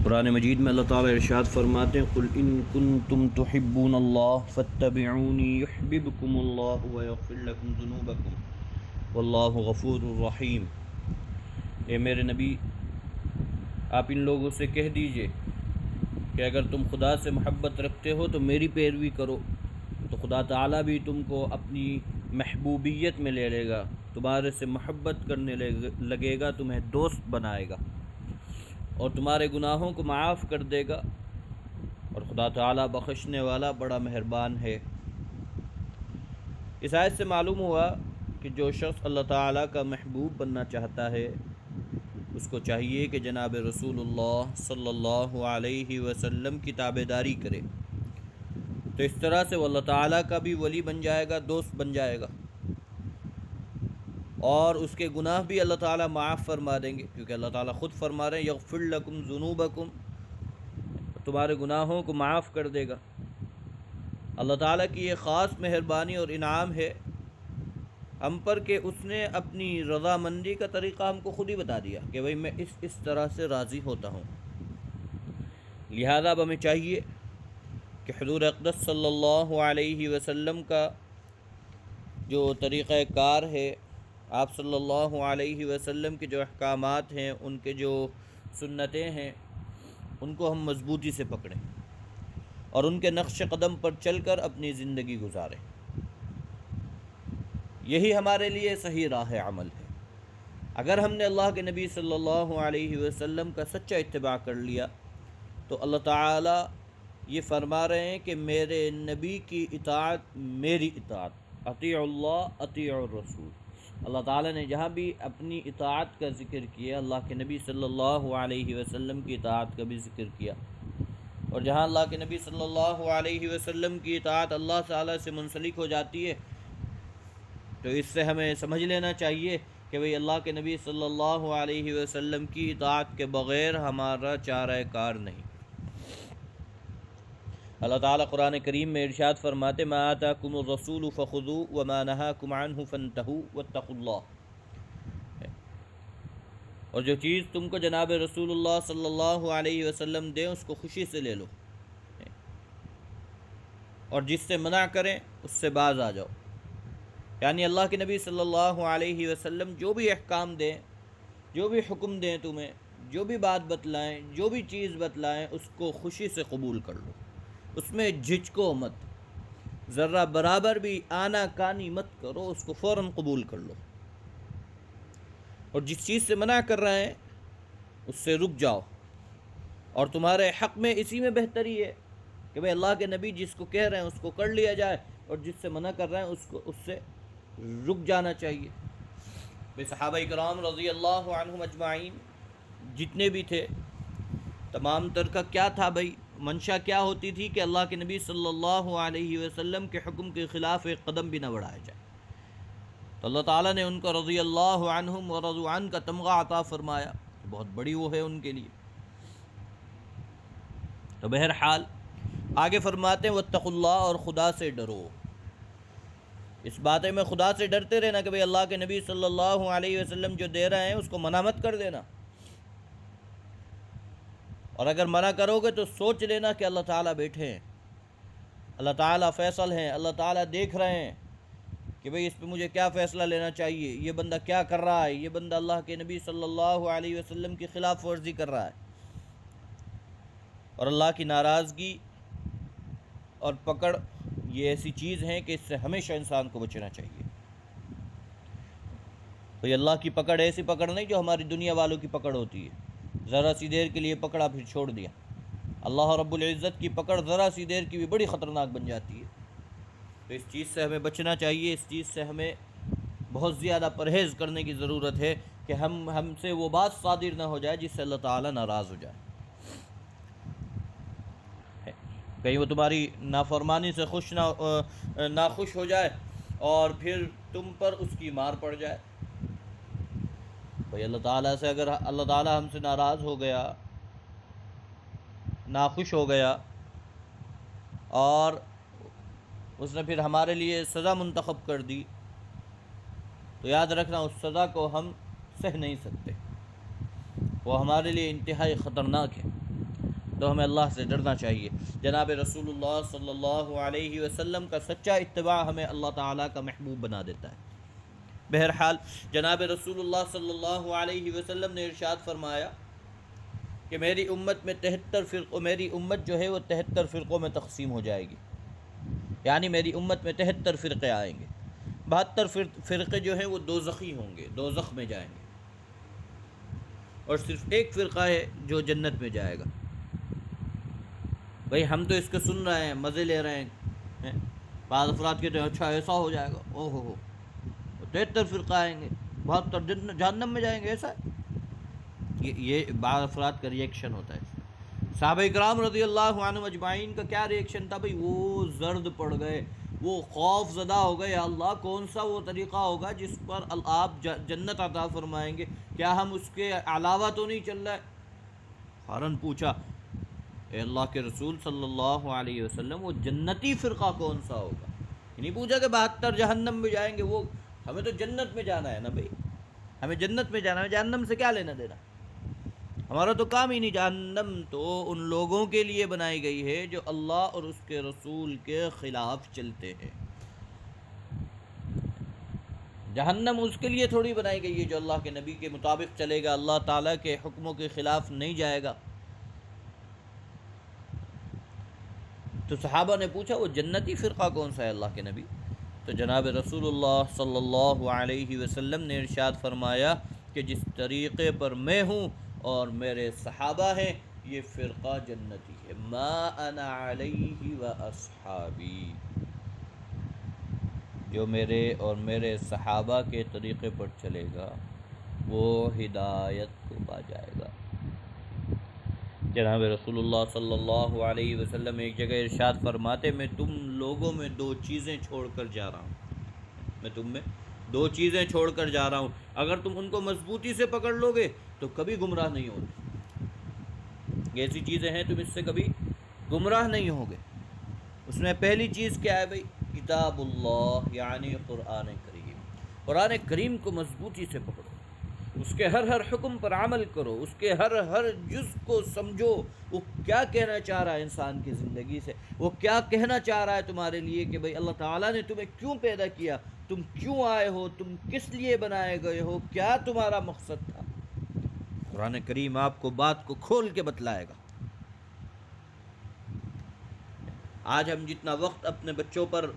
قرآن مجید میں اللہ تعالیٰ ارشاد فرماتے ہیں قل ان کنتم تحبون اللہ فاتبعونی یحببکم اللہ ویغفر لکم ذنوبکم واللہ غفور الرحیم۔ اے میرے نبی، آپ ان لوگوں سے کہہ دیجئے کہ اگر تم خدا سے محبت رکھتے ہو تو میری پیروی کرو، تو خدا تعالیٰ بھی تم کو اپنی محبوبیت میں لے لے گا، تمہارے سے محبت کرنے لگے گا، تمہیں دوست بنائے گا اور تمہارے گناہوں کو معاف کر دے گا، اور خدا تعالیٰ بخشنے والا بڑا مہربان ہے۔ اس آیت سے معلوم ہوا کہ جو شخص اللہ تعالیٰ کا محبوب بننا چاہتا ہے اس کو چاہیے کہ جناب رسول اللہ صلی اللہ علیہ وسلم کی تابعداری کرے، تو اس طرح سے وہ اللہ تعالیٰ کا بھی ولی بن جائے گا، دوست بن جائے گا، اور اس کے گناہ بھی اللہ تعالیٰ معاف فرما دیں گے، کیونکہ اللہ تعالیٰ خود فرما رہے ہیں یغفر لکم ذنوبکم، تمہارے گناہوں کو معاف کر دے گا۔ اللہ تعالیٰ کی یہ خاص مہربانی اور انعام ہے ہم پر کہ اس نے اپنی رضامندی کا طریقہ ہم کو خود ہی بتا دیا کہ بھئی میں اس طرح سے راضی ہوتا ہوں۔ لہذا اب ہمیں چاہیے کہ حضور اقدس صلی اللہ علیہ وسلم کا جو طریقہ کار ہے، آپ صلی اللہ علیہ وسلم کے جو احکامات ہیں، ان کے جو سنتیں ہیں، ان کو ہم مضبوطی سے پکڑیں اور ان کے نقش قدم پر چل کر اپنی زندگی گزاریں۔ یہی ہمارے لیے صحیح راہ عمل ہے۔ اگر ہم نے اللہ کے نبی صلی اللہ علیہ وسلم کا سچا اتباع کر لیا تو اللہ تعالیٰ یہ فرما رہے ہیں کہ میرے نبی کی اطاعت میری اطاعت، اطیعوا اللہ اطیعوا الرسول۔ اللہ تعالیٰ نے جہاں بھی اپنی اطاعت کا ذکر کیا، اللہ کے نبی صلی اللہ علیہ وسلم کی اطاعت کا بھی ذکر کیا، اور جہاں اللہ کے نبی صلی اللہ علیہ وسلم کی اطاعت اللہ تعالیٰ سے منسلک ہو جاتی ہے تو اس سے ہمیں سمجھ لینا چاہیے کہ بھئی اللہ کے نبی صلی اللہ علیہ وسلم کی اطاعت کے بغیر ہمارا چارہ کار نہیں۔ اللہ تعالیٰ قرآن کریم میں ارشاد فرماتے ما آتاکم الرسول فخذوہ وما نہاکم عنہ فانتہوا واتقوا اللہ، اور جو چیز تم کو جناب رسول اللہ صلی اللہ علیہ وسلم دیں اس کو خوشی سے لے لو، اور جس سے منع کریں اس سے باز آ جاؤ۔ یعنی اللہ کے نبی صلی اللہ علیہ وسلم جو بھی احکام دیں، جو بھی حکم دیں، تمہیں جو بھی بات بتلائیں، جو بھی چیز بتلائیں، اس کو خوشی سے قبول کر لو، اس میں جھجکو مت، ذرہ برابر بھی آنا کانی مت کرو، اس کو فوراً قبول کر لو، اور جس چیز سے منع کر رہے ہیں اس سے رک جاؤ، اور تمہارے حق میں اسی میں بہتری ہے کہ بھئی اللہ کے نبی جس کو کہہ رہے ہیں اس کو کر لیا جائے، اور جس سے منع کر رہے ہیں اس سے رک جانا چاہیے۔ بھئی صحابہ کرام رضی اللہ عنہم اجمعین جتنے بھی تھے، تمام تر کا کیا تھا بھئی، منشا کیا ہوتی تھی کہ اللہ کے نبی صلی اللہ علیہ وسلم کے حکم کے خلاف ایک قدم بھی نہ بڑھایا جائے، تو اللہ تعالیٰ نے ان کو رضی اللہ عنہم ورضوا عنہ کا تمغہ عطا فرمایا، بہت بڑی وہ ہے ان کے لیے۔ تو بہرحال آگے فرماتے ہیں واتقوا اللہ، اور خدا سے ڈرو۔ اس باتیں میں خدا سے ڈرتے رہنا کہ بھئی اللہ کے نبی صلی اللہ علیہ وسلم جو دے رہے ہیں اس کو منع مت کر دینا، اور اگر منع کرو گے تو سوچ لینا کہ اللہ تعالیٰ بیٹھے ہیں، اللہ تعالیٰ فیصل ہیں، اللہ تعالیٰ دیکھ رہے ہیں کہ بھئی اس پہ مجھے کیا فیصلہ لینا چاہیے، یہ بندہ کیا کر رہا ہے، یہ بندہ اللہ کے نبی صلی اللہ علیہ وسلم کی خلاف ورزی کر رہا ہے، اور اللہ کی ناراضگی اور پکڑ یہ ایسی چیز ہیں کہ اس سے ہمیشہ انسان کو بچنا چاہیے۔ تو اللہ کی پکڑ ایسی پکڑ نہیں جو ہماری دنیا والوں کی پکڑ ہوتی ہے، ذرا سی دیر کے لیے پکڑا پھر چھوڑ دیا۔ اللہ رب العزت کی پکڑ ذرا سی دیر کی بھی بڑی خطرناک بن جاتی ہے، تو اس چیز سے ہمیں بچنا چاہیے، اس چیز سے ہمیں بہت زیادہ پرہیز کرنے کی ضرورت ہے کہ ہم سے وہ بات صادر نہ ہو جائے جس سے اللہ تعالیٰ ناراض ہو جائے، کہیں وہ تمہاری نافرمانی سے ناخوش ہو جائے اور پھر تم پر اس کی مار پڑ جائے۔ بھئی اللہ تعالیٰ سے اگر اللہ تعالیٰ ہم سے ناراض ہو گیا، ناخوش ہو گیا، اور اس نے پھر ہمارے لیے سزا منتخب کر دی، تو یاد رکھنا اس سزا کو ہم سہ نہیں سکتے، وہ ہمارے لیے انتہائی خطرناک ہے۔ تو ہمیں اللہ سے ڈرنا چاہیے۔ جناب رسول اللہ صلی اللہ علیہ وسلم کا سچا اتباع ہمیں اللہ تعالیٰ کا محبوب بنا دیتا ہے۔ بہرحال جناب رسول اللہ صلی اللہ علیہ وسلم نے ارشاد فرمایا کہ میری امت میں 73 میری امت جو ہے وہ 73 فرقوں میں تقسیم ہو جائے گی، یعنی میری امت میں 73 فرقے آئیں گے۔ 72 فرقے جو ہیں وہ دوزخی ہوں گے، دوزخ میں جائیں گے، اور صرف ایک فرقہ ہے جو جنت میں جائے گا۔ بھئی ہم تو اس کو سن رہے ہیں، مزے لے رہے ہیں، بعض افراد کہتے ہیں اچھا ایسا ہو جائے گا، او ہو 73 فرقہ آئیں گے، 72 جہنم میں جائیں گے، ایسا ہے؟ یہ بعض افراد کا ریئیکشن ہوتا ہے۔ صحابہ کرام رضی اللہ عنہم اجمعین کا کیا ریئیکشن تھا؟ بھئی وہ زرد پڑ گئے، وہ خوف زدہ ہو گئے، یا اللہ کون سا وہ طریقہ ہوگا جس پر آپ جنت عطا فرمائیں گے؟ کیا ہم اس کے علاوہ تو نہیں چل رہے؟ فوراً پوچھا اے اللہ کے رسول صلی اللہ علیہ وسلم، وہ جنتی فرقہ کون سا ہوگا؟ نہیں پوچھا کہ 72 جہنم میں جائیں گے، وہ ہمیں تو جنت میں جانا ہے نا بھئی، ہمیں جنت میں جانا ہے، جہنم سے کیا لینا دینا؟ ہمارا تو کام ہی نہیں۔ جہنم تو ان لوگوں کے لیے بنائی گئی ہے جو اللہ اور اس کے رسول کے خلاف چلتے ہیں۔ جہنم اس کے لیے تھوڑی بنائی گئی ہے جو اللہ کے نبی کے مطابق چلے گا، اللہ تعالیٰ کے حکموں کے خلاف نہیں جائے گا۔ تو صحابہ نے پوچھا وہ جنتی فرقہ کون سا ہے اللہ کے نبی؟ تو جناب رسول اللہ صلی اللہ علیہ وسلم نے ارشاد فرمایا کہ جس طریقے پر میں ہوں اور میرے صحابہ ہیں، یہ فرقہ جنتی ہے۔ ما انا علیہ و اصحابی، جو میرے اور میرے صحابہ کے طریقے پر چلے گا وہ ہدایت کو پا جائے گا۔ جناب رسول اللہ صلی اللہ علیہ وسلم ایک جگہ ارشاد فرماتے میں تم لوگوں میں 2 چیزیں چھوڑ کر جا رہا ہوں، میں تم میں 2 چیزیں چھوڑ کر جا رہا ہوں، اگر تم ان کو مضبوطی سے پکڑ لو گے تو کبھی گمراہ نہیں ہوگے۔ یہ ایسی چیزیں ہیں تم اس سے کبھی گمراہ نہیں ہوگے۔ اس میں پہلی چیز کیا ہے بھئی؟ کتاب اللہ، یعنی قرآن کریم۔ قرآن کریم کو مضبوطی سے پکڑو، اس کے ہر حکم پر عمل کرو، اس کے ہر جز کو سمجھو، وہ کیا کہنا چاہ رہا ہے انسان کی زندگی سے، وہ کیا کہنا چاہ رہا ہے تمہارے لیے کہ بھئی اللہ تعالیٰ نے تمہیں کیوں پیدا کیا، تم کیوں آئے ہو، تم کس لیے بنائے گئے ہو، کیا تمہارا مقصد تھا۔ قرآن کریم آپ کو بات کو کھول کے بتلائے گا۔ آج ہم جتنا وقت اپنے بچوں پر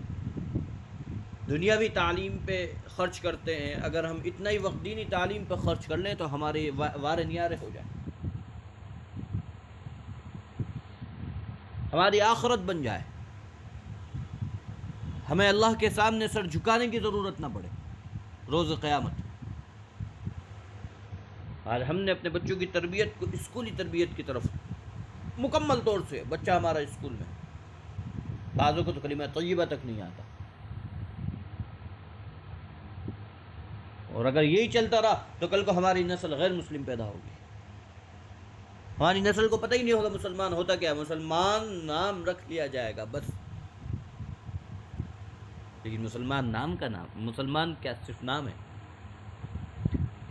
دنیاوی تعلیم پہ خرچ کرتے ہیں، اگر ہم اتنا ہی وقت دینی تعلیم پہ خرچ کر لیں تو ہمارے وارے نیارے ہو جائیں، ہماری آخرت بن جائے، ہمیں اللہ کے سامنے سر جھکانے کی ضرورت نہ پڑے روز قیامت۔ آج ہم نے اپنے بچوں کی تربیت کو اسکولی تربیت کی طرف مکمل طور سے، بچہ ہمارا اسکول میں، بعضوں کو تو کلمہ طیبہ تک نہیں آتا، اور اگر یہی چلتا رہا تو کل کو ہماری نسل غیر مسلم پیدا ہوگی، ہماری نسل کو پتہ ہی نہیں ہوگا مسلمان ہوتا کیا، مسلمان نام رکھ لیا جائے گا بس، لیکن مسلمان نام کا نام، مسلمان کیا صرف نام ہے؟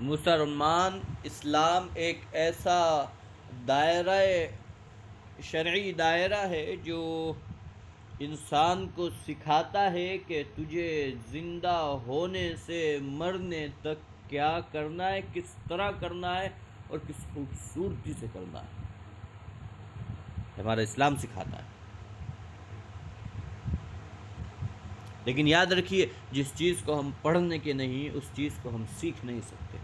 مسلمان اسلام ایک ایسا دائرہ شرعی دائرہ ہے جو انسان کو سکھاتا ہے کہ تجھے زندہ ہونے سے مرنے تک کیا کرنا ہے، کس طرح کرنا ہے اور کس خوبصورتی سے کرنا ہے، ہمارا اسلام سکھاتا ہے۔ لیکن یاد رکھیے جس چیز کو ہم پڑھنے کے نہیں، اس چیز کو ہم سیکھ نہیں سکتے۔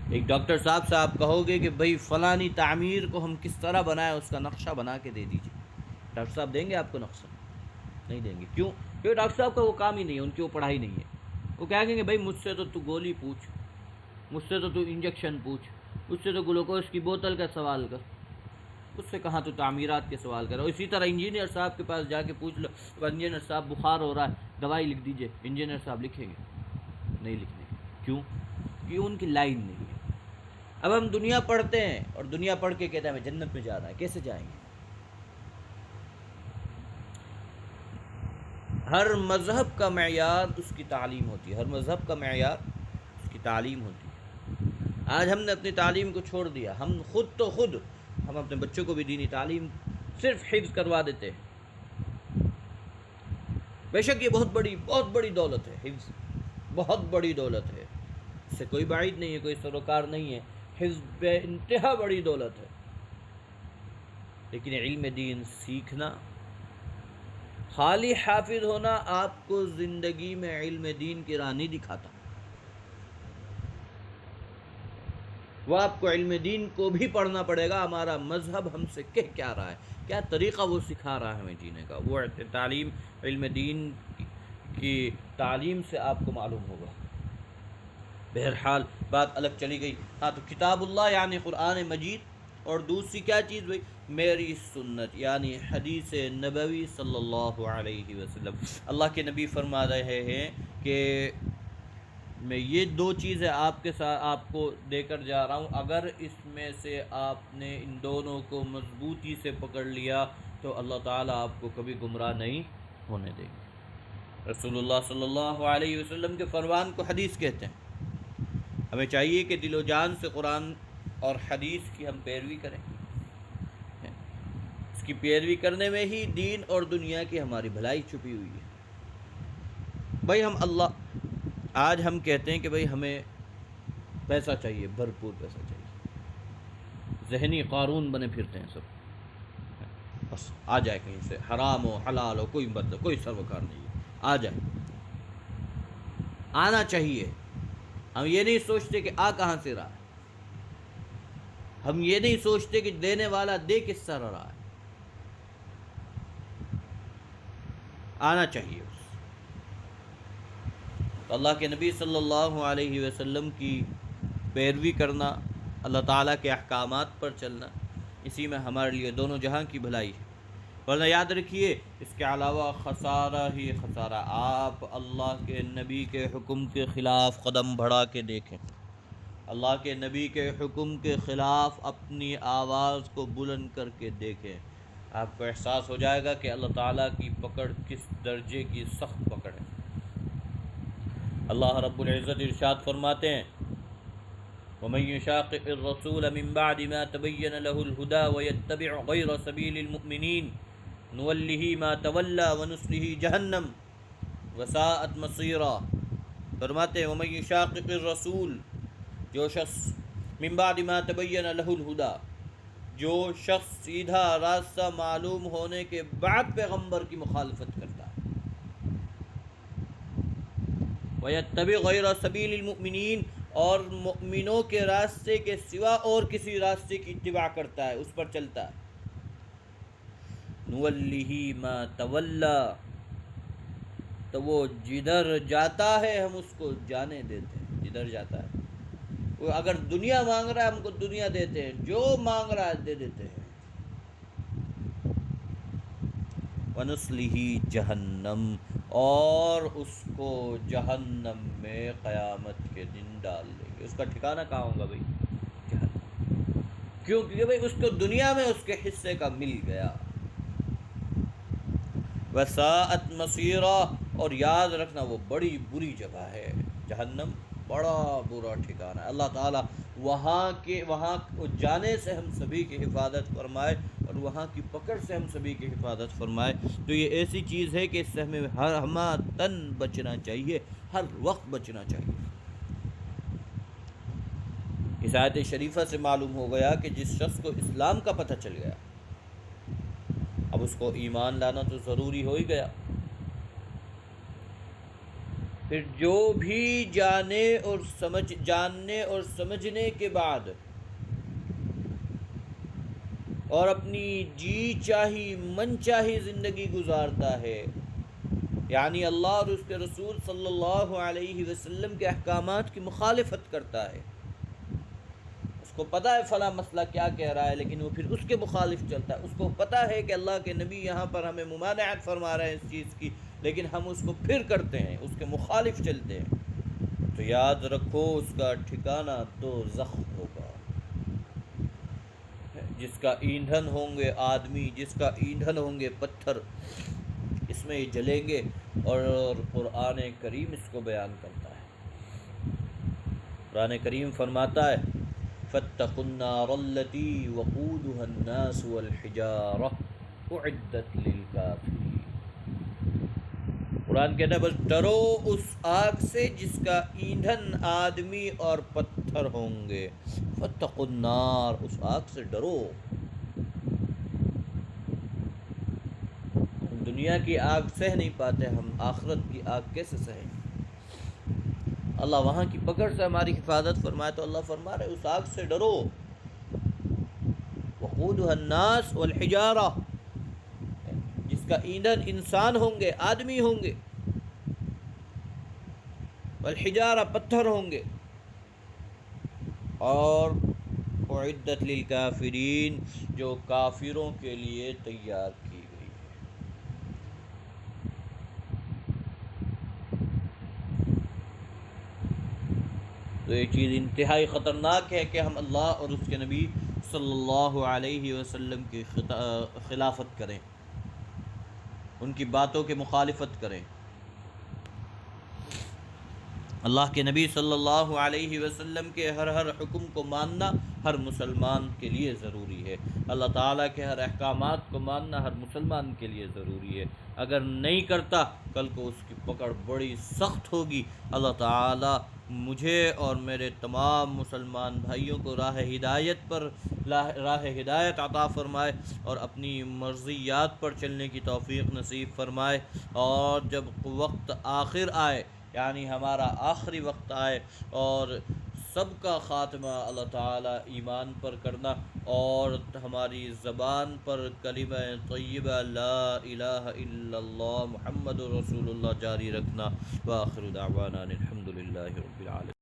ایک ڈاکٹر صاحب سے آپ کہو گے کہ بھئی فلانی تعمیر کو ہم کس طرح بنائیں، اس کا نقشہ بنا کے دے دیجیے، ڈاکٹر صاحب دیں گے آپ کو نقشہ؟ نہیں دیں گے۔ کیوں؟ کیونکہ ڈاکٹر صاحب کا وہ کام ہی نہیں ہے، ان کی وہ پڑھائی نہیں ہے۔ وہ کیا کہیں گے؟ بھئی مجھ سے تو گولی پوچھ، مجھ سے تو انجیکشن پوچھ، مجھ سے تو گلوکوز کی بوتل کا سوال کر، اس سے کہاں تو تعمیرات کے سوال کرو۔ اسی طرح انجینئر صاحب کے پاس جا کے پوچھ لو، انجینئر صاحب بخار ہو رہا ہے، دوائی لکھ دیجئے، انجینئر صاحب لکھیں گے؟ نہیں لکھیں گے۔ کیوں؟ کہ ان کی لائن نہیں ہے۔ اب ہم دنیا پڑھتے ہیں اور دنیا پڑھ کے کہتے ہیں ہمیں جنت میں جانا ہے، کیسے جائیں گے؟ ہر مذہب کا معیار اس کی تعلیم ہوتی ہے، ہر مذہب کا معیار اس کی تعلیم ہوتی ہے۔ آج ہم نے اپنی تعلیم کو چھوڑ دیا، ہم اپنے بچوں کو بھی دینی تعلیم صرف حفظ کروا دیتے ہیں۔ بے شک یہ بہت بڑی دولت ہے، حفظ بہت بڑی دولت ہے، اس سے کوئی بعید نہیں ہے، کوئی سروکار نہیں ہے، حفظ بے انتہا بڑی دولت ہے، لیکن علم دین سیکھنا، خالی حافظ ہونا آپ کو زندگی میں علم دین کی راہ نہیں دکھاتا، وہ آپ کو علم دین کو بھی پڑھنا پڑے گا، ہمارا مذہب ہم سے کہہ کیا رہا ہے، کیا طریقہ وہ سکھا رہا ہے ہمیں جینے کا، وہ تعلیم علم دین کی تعلیم سے آپ کو معلوم ہوگا۔ بہرحال بات الگ چلی گئی۔ ہاں، تو کتاب اللہ یعنی قرآن مجید، اور دوسری کیا چیز بھائی؟ میری سنت یعنی حدیث نبوی صلی اللہ علیہ وسلم۔ اللہ کے نبی فرما رہے ہیں کہ میں یہ دو چیزیں آپ کے ساتھ آپ کو دے کر جا رہا ہوں، اگر اس میں سے آپ نے ان دونوں کو مضبوطی سے پکڑ لیا تو اللہ تعالیٰ آپ کو کبھی گمراہ نہیں ہونے دیں گے۔ رسول اللہ صلی اللہ علیہ وسلم کے فرمان کو حدیث کہتے ہیں۔ ہمیں چاہیے کہ دل و جان سے قرآن اور حدیث کی ہم پیروی کریں، اس کی پیروی کرنے میں ہی دین اور دنیا کی ہماری بھلائی چھپی ہوئی ہے۔ بھائی آج ہم کہتے ہیں کہ بھائی ہمیں پیسہ چاہیے، بھرپور پیسہ چاہیے، ذہنی قارون بنے پھرتے ہیں سب، بس آ جائے کہیں سے، حرام ہو حلال ہو کوئی سروکار نہیں ہے، آ جائے، آنا چاہیے۔ ہم یہ نہیں سوچتے کہ کہاں سے رہا ہے، ہم یہ نہیں سوچتے کہ دینے والا دے کس طرح رہا ہے، آنا چاہیے اس۔ تو اللہ کے نبی صلی اللہ علیہ وسلم کی پیروی کرنا، اللہ تعالیٰ کے احکامات پر چلنا، اسی میں ہمارے لیے دونوں جہاں کی بھلائی ہے۔ ورنہ یاد رکھیے اس کے علاوہ خسارہ ہی خسارہ۔ آپ اللہ کے نبی کے حکم کے خلاف قدم بڑھا کے دیکھیں، اللہ کے نبی کے حکم کے خلاف اپنی آواز کو بلند کر کے دیکھیں، آپ کو احساس ہو جائے گا کہ اللہ تعالیٰ کی پکڑ کس درجے کی سخت پکڑ ہے۔ اللہ رب العزت ارشاد فرماتے ہیں، وَمَن يُشَاقِقِ الرَّسُولَ مِن بَعْدِ مَا تَبَيَّنَ لَهُ الْهُدَى وَيَتَّبِعْ غَيْرَ سَبِيلِ الْمُؤْمِنِينَ نُوَلِّهِ مَا تَوَلَّى وَنُصْلِهِ جَهَنَّمَ وَسَاءَتْ مَصِيرًا۔ فرماتے ہیں وَمَن يُشَاقِقِ الرَّسُولَ، جو شخص مِن بَعْدِ مَا تَبَيَّنَ لَهُ الْهُدَى، جو شخص سیدھا راستہ معلوم ہونے کے بعد پیغمبر کی مخالفت کرتا ہے، وَيَتَّبِعْ غَيْرَ سَبِيلِ الْمُؤْمِنِينَ، اور مؤمنوں کے راستے کے سوا اور کسی راستے کی اتباع کرتا ہے، اس پر چلتا ہے، نُوَلِّهِ مَا تَوَلَّى، تو وہ جدھر جاتا ہے ہم اس کو جانے دیتے ہیں، جدھر جاتا ہے وہ، اگر دنیا مانگ رہا ہے ہم کو دنیا دیتے ہیں، جو مانگ رہا ہے دے دیتے ہیں، وَنُصْلِهِ جَهَنَّمَ، اور اس کو جہنم میں قیامت کے دن ڈال دیں گے۔ اس کا ٹھکانہ کہاں ہوگا بھائی؟ جہنم۔ کیوں؟ کیونکہ بھائی اس کو دنیا میں اس کے حصے کا مل گیا۔ وَسَاءَتْ مَصِيرًا، اور یاد رکھنا وہ بڑی بری جگہ ہے، جہنم بڑا برا ٹھکانہ ہے۔ اللہ تعالیٰ وہاں جانے سے ہم سبھی کی حفاظت فرمائے، اور وہاں کی پکڑ سے ہم سبھی کی حفاظت فرمائے۔ تو یہ ایسی چیز ہے کہ اس سے ہمیں ہمہ بچنا چاہیے، ہر وقت بچنا چاہیے۔ اس آیت شریفہ سے معلوم ہو گیا کہ جس شخص کو اسلام کا پتہ چل گیا، اب اس کو ایمان لانا تو ضروری ہو ہی گیا۔ پھر جو بھی جاننے اور سمجھنے کے بعد اور اپنی جی چاہی من چاہی زندگی گزارتا ہے، یعنی اللہ اور اس کے رسول صلی اللہ علیہ وسلم کے احکامات کی مخالفت کرتا ہے، اس کو پتہ ہے فلاں مسئلہ کیا کہہ رہا ہے لیکن وہ پھر اس کے مخالف چلتا ہے، اس کو پتہ ہے کہ اللہ کے نبی یہاں پر ہمیں ممانعت فرما رہے ہیں اس چیز کی، لیکن ہم اس کو پھر کرتے ہیں، اس کے مخالف چلتے ہیں، تو یاد رکھو اس کا ٹھکانہ دوزخ ہوگا۔ جس کا ایندھن ہوں گے آدمی، جس کا ایندھن ہوں گے پتھر، اس میں یہ جلیں گے، اور قرآن کریم اس کو بیان کرتا ہے۔ قرآن کریم فرماتا ہے فاتقوا النار التي وقودها الناس والحجارة اعدت للكافرين۔ قرآن کہتا ہے بس ڈرو اس آگ سے جس کا ایندھن آدمی اور پتھر ہوں گے۔ فاتقوا النار، اس آگ سے ڈرو۔ ہم دنیا کی آگ سہ نہیں پاتے، ہم آخرت کی آگ کیسے سہیں؟ اللہ وہاں کی پکڑ سے ہماری حفاظت فرمائے تو اللہ فرما رہے اس آگ سے ڈرو۔ وقودها الناس والحجارہ، جس کا ایندھن انسان ہوں گے، آدمی ہوں گے، والحجارہ پتھر ہوں گے، اور اعدت للکافرین، جو کافروں کے لیے تیار کی گئی ہے۔ تو یہ چیز انتہائی خطرناک ہے کہ ہم اللہ اور اس کے نبی صلی اللہ علیہ وسلم کی خلافت کریں، ان کی باتوں کی مخالفت کریں۔ اللہ کے نبی صلی اللہ علیہ وسلم کے ہر حکم کو ماننا ہر مسلمان کے لیے ضروری ہے۔ اللہ تعالیٰ کے ہر احکامات کو ماننا ہر مسلمان کے لیے ضروری ہے۔ اگر نہیں کرتا کل کو اس کی پکڑ بڑی سخت ہوگی۔ اللہ تعالیٰ مجھے اور میرے تمام مسلمان بھائیوں کو راہ ہدایت عطا فرمائے اور اپنی مرضیات پر چلنے کی توفیق نصیب فرمائے، اور جب وقت آخر آئے، یعنی ہمارا آخری وقت آئے اور سب کا خاتمہ اللہ تعالیٰ ایمان پر کرنا، اور ہماری زبان پر کلمہ طیبہ لا الہ الا اللہ محمد رسول اللہ جاری رکھنا۔ وآخر دعوانا الحمد للہ رب العالمین۔